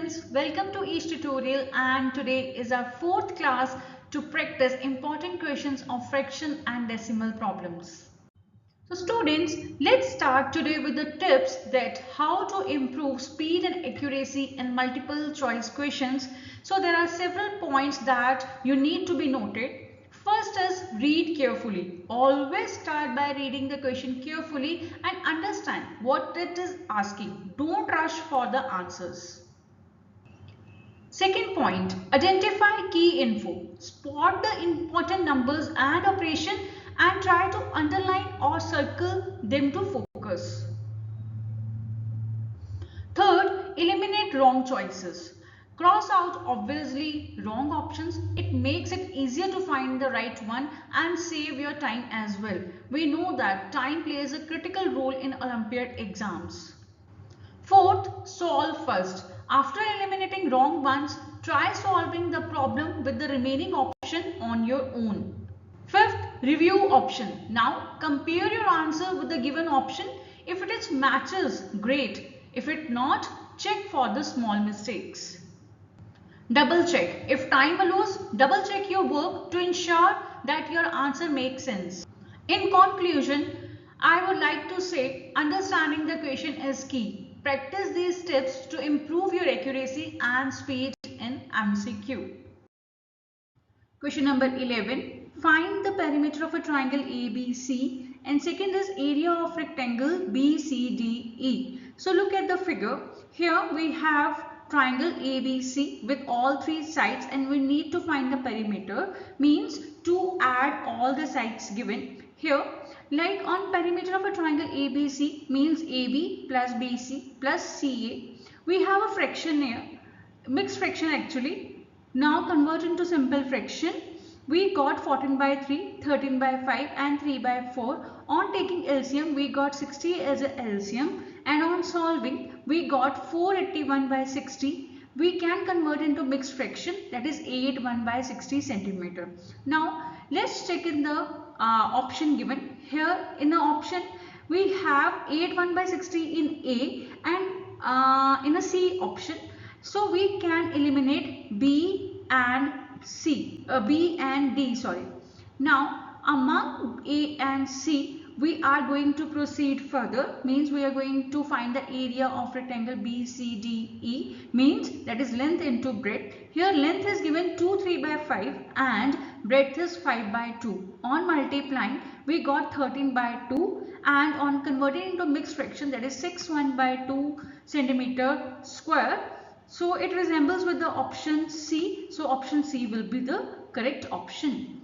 students, welcome to IshtaTutorial, and today is our fourth class to practice important questions of fraction and decimal problems. So students, let's start today with the tips that how to improve speed and accuracy in multiple choice questions. So there are several points that you need to be noted. First is read carefully. Always start by reading the question carefully and understand what it is asking. Don't rush for the answers. Second point, identify key info. Spot the important numbers and operation and try to underline or circle them to focus. Third, eliminate wrong choices. Cross out obviously wrong options. It makes it easier to find the right one and save your time as well. We know that time plays a critical role in Olympiad exams. Fourth, solve first. After eliminating wrong ones, try solving the problem with the remaining option on your own. Fifth, review option. Now compare your answer with the given option. If it is matches, great. If it not, check for the small mistakes. Double check. If time allows, double check your work to ensure that your answer makes sense. In conclusion, I would like to say understanding the question is key. Practice these tips to improve your accuracy and speed in MCQ. Question number 11. Find the perimeter of a triangle ABC, and second is area of rectangle BCDE. So look at the figure. Here we have triangle ABC with all three sides and we need to find the perimeter, means to add all the sides given. Here, like on perimeter of a triangle ABC means AB plus BC plus CA. We have a fraction here, mixed fraction actually. Now convert into simple fraction. We got 14 by 3, 13 by 5 and 3 by 4. On taking LCM, we got 60 as a LCM, and on solving, we got 481 by 60. We can convert into mixed fraction, that is 81 by 60 centimeter. Now let's check in the option given. Here in the option we have 81 by 60 in A and in a C option. So we can eliminate B and D. Now among A and C we are going to proceed further, means we are going to find the area of rectangle BCDE, means that is length into breadth. Here length is given 2 3 by 5 and breadth is 5 by 2. On multiplying we got 13 by 2 and on converting into mixed fraction, that is 6 1 by 2 centimeter square. So it resembles with the option C. So option C will be the correct option.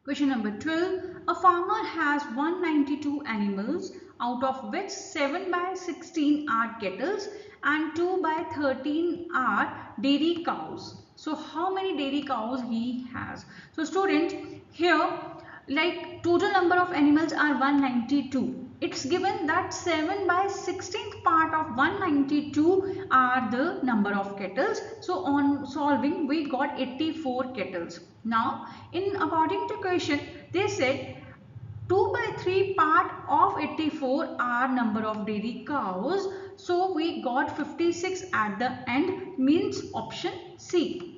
Question number 12. A farmer has 192 animals, out of which 7 by 16 are cattles and 2 by 13 are dairy cows. So how many dairy cows he has? So student, here like total number of animals are 192. It's given that 7 by 16th part of 192 are the number of cattles. So on solving we got 84 cattles. Now in according to question they said 2 by 3 part of 84 are number of dairy cows. So we got 56 at the end, means option C.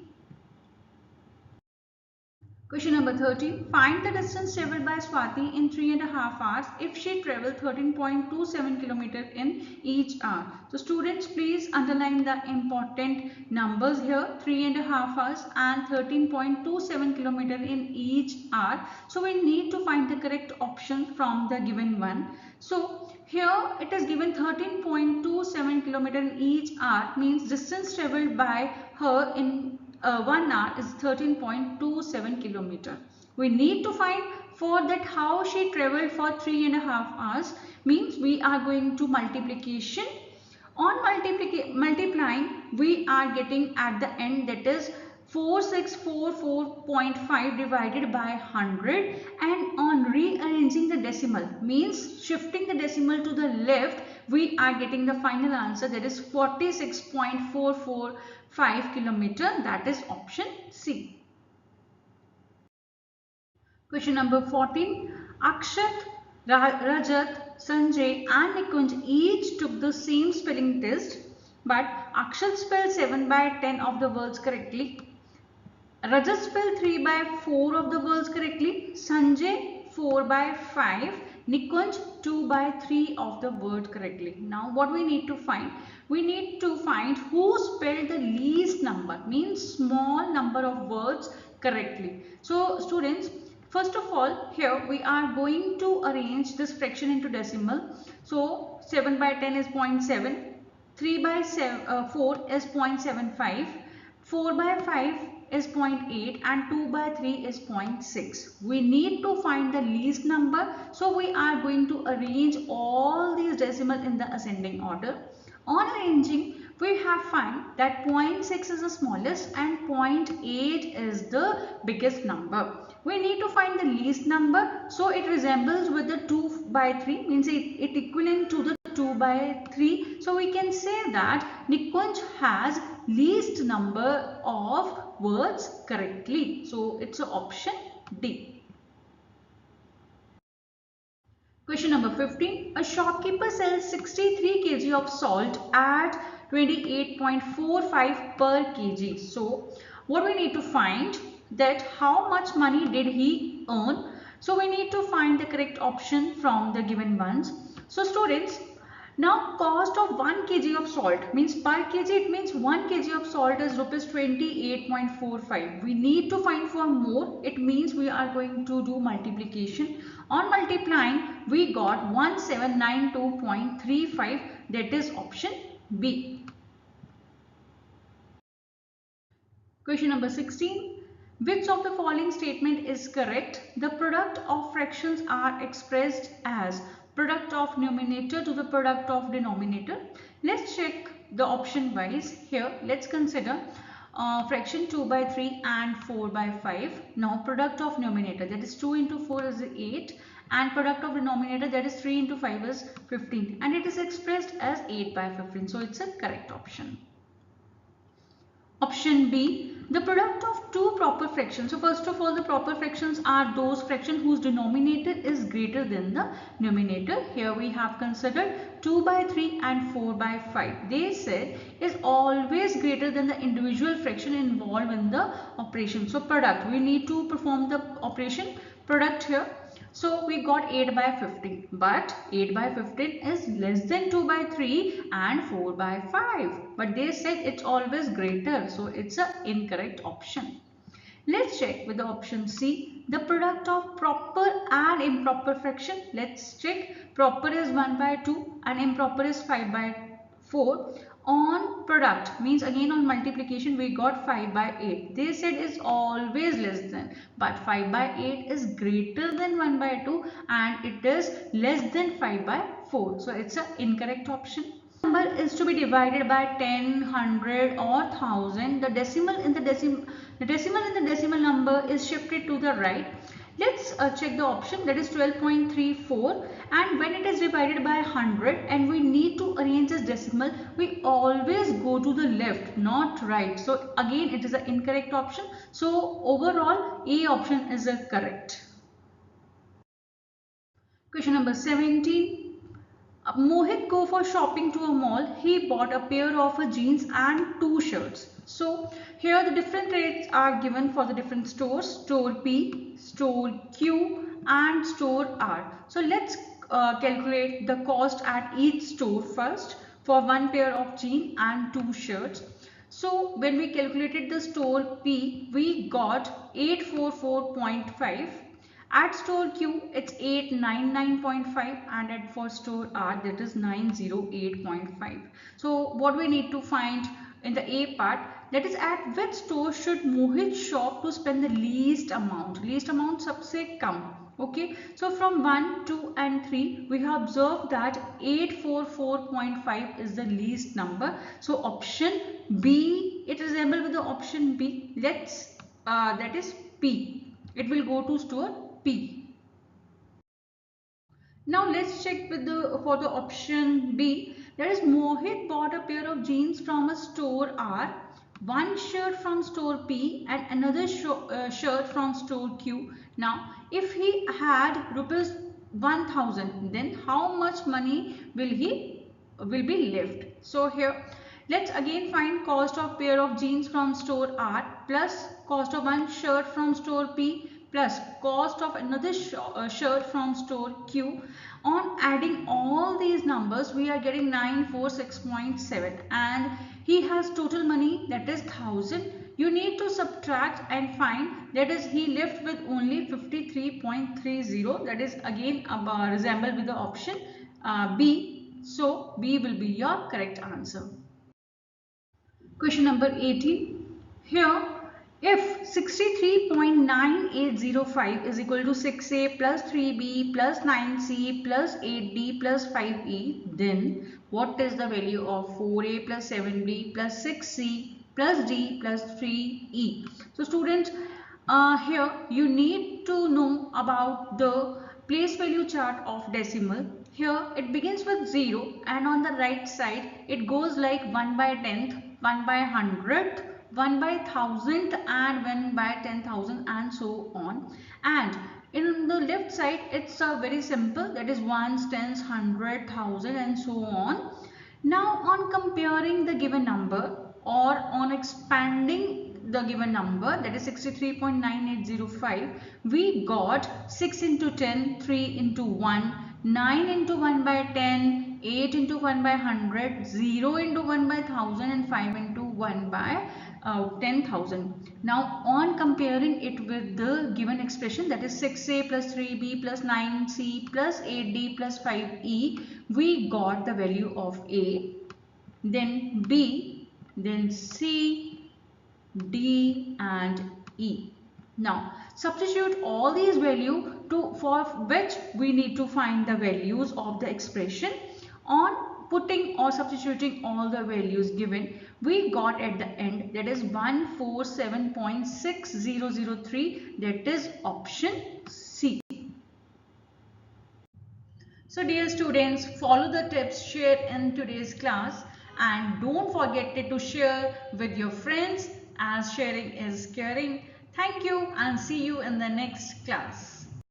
Question number 13. Find the distance travelled by Swati in 3.5 hours if she travelled 13.27 km in each hour. So students, please underline the important numbers here, 3.5 hours and 13.27 km in each hour. So we need to find the correct option from the given one. So here it is given 13.27 km in each hour, means distance travelled by her in 1 hour is 13.27 kilometer. We need to find for that how she travelled for 3.5 hours, means we are going to multiplication. On multiplying we are getting at the end, that is 4644.5 divided by 100, and on rearranging the decimal, means shifting the decimal to the left, we are getting the final answer, that is 46.445 kilometer, that is option C. Question number 14. Akshat, Rajat, Sanjay and Nikunj each took the same spelling test. But Akshal spelled 7 by 10 of the words correctly. Rajat spelled 3 by 4 of the words correctly. Sanjay 4 by 5. Nikunj 2 by 3 of the word correctly. Now what we need to find? We need to find who spelled the least number, means small number of words correctly. So students, first of all, here we are going to arrange this fraction into decimal. So 7 by 10 is 0.7. 3 by 4 is 0.75. 4 by 5 is 0.8 and 2 by 3 is 0.6. We need to find the least number. So we are going to arrange all these decimals in the ascending order. On arranging, we have found that 0.6 is the smallest and 0.8 is the biggest number. We need to find the least number. So it resembles with the 2 by 3, means it equivalent to the 2 by 3. So we can say that Nikunj has least number of words correctly. So it's option D. Question number 15. A shopkeeper sells 63 kg of salt at 28.45 per kg. So what we need to find, that how much money did he earn? So we need to find the correct option from the given ones. So students, now cost of 1 kg of salt, means per kg, it means 1 kg of salt is rupees 28.45. We need to find for more. It means we are going to do multiplication. On multiplying, we got 1792.35, that is option B. Question number 16. Which of the following statement is correct? The product of fractions are expressed as product of numerator to the product of denominator. Let's check the option wise. Here, let's consider fraction 2 by 3 and 4 by 5. Now product of numerator, that is 2 into 4 is 8, and product of denominator, that is 3 into 5 is 15, and it is expressed as 8 by 15. So it's a correct option. Option B, the product of two proper fractions. So first of all, the proper fractions are those fractions whose denominator is greater than the numerator. Here we have considered 2 by 3 and 4 by 5. They said is always greater than the individual fraction involved in the operation. So product, we need to perform the operation product here. So we got 8 by 15, but 8 by 15 is less than 2 by 3 and 4 by 5. But they said it's always greater, so it's an incorrect option. Let's check with the option C, the product of proper and improper fraction. Let's check. Proper is 1 by 2 and improper is 5 by 4. On product, means again on multiplication, we got 5 by 8. They said it's always less than, but 5 by 8 is greater than 1 by 2 and it is less than 5 by 4. So it's an incorrect option. Number is to be divided by 10, 100 or 1000. The decimal in the decimal number is shifted to the right. Let's check the option, that is 12.34, and when it is divided by 100 and we need to arrange this decimal, we always go to the left, not right. So again it is an incorrect option. So overall A option is a correct. Question number 17. Mohit go for shopping to a mall. He bought a pair of jeans and 2 shirts. So here the different rates are given for the different stores. Store P, store Q and store R. So let's calculate the cost at each store first for one pair of jeans and 2 shirts. So when we calculated the store P, we got 844.5. At store Q, it's 899.5, and at for store R, that is 908.5. So what we need to find in the A part, that is at which store should Mohit shop to spend the least amount. Least amount सबसे कम. Okay, so from 1, 2 and 3 we have observed that 844.5 is the least number. So option B, it resembles with the option B. Let's that is P. It will go to store P. Now let's check with for the option B. That is Mohit bought a pair of jeans from a store R, one shirt from store P and another shirt from store Q. Now if he had rupees 1000, then how much money will be left? So here Let's again find cost of pair of jeans from store R plus cost of one shirt from store P plus cost of another shirt from store Q. On adding all these numbers, we are getting 946.7, and he has total money, that is 1000. You need to subtract and find, that is he left with only 53.30, that is again resemble with the option B. So B will be your correct answer. Question number 18. Here, if 63.9805 is equal to 6a plus 3b plus 9c plus 8d plus 5e, then what is the value of 4a plus 7b plus 6c plus d plus 3e? So students, here you need to know about the place value chart of decimal. Here it begins with 0, and on the right side it goes like 1 by 10th, 1 by 100th, 1 by 1000 and 1 by 10,000 and so on. And in the left side it's very simple, that is ones, tens, 100, 1000 and so on. Now on comparing the given number or on expanding the given number, that is 63.9805, we got 6 into 10, 3 into 1, 9 into 1 by 10, 8 into 1 by 100, 0 into 1 by 1000 and 5 into 1 by 10,000. Now on comparing it with the given expression, that is 6a plus 3b plus 9c plus 8d plus 5e, we got the value of a, then b, then c, D and E. Now substitute all these values for which we need to find the values of the expression. On putting or substituting all the values given, we got at the end, that is 147.6003, that is option C. So dear students, follow the tips shared in today's class and don't forget to share with your friends, as sharing is caring. Thank you and see you in the next class.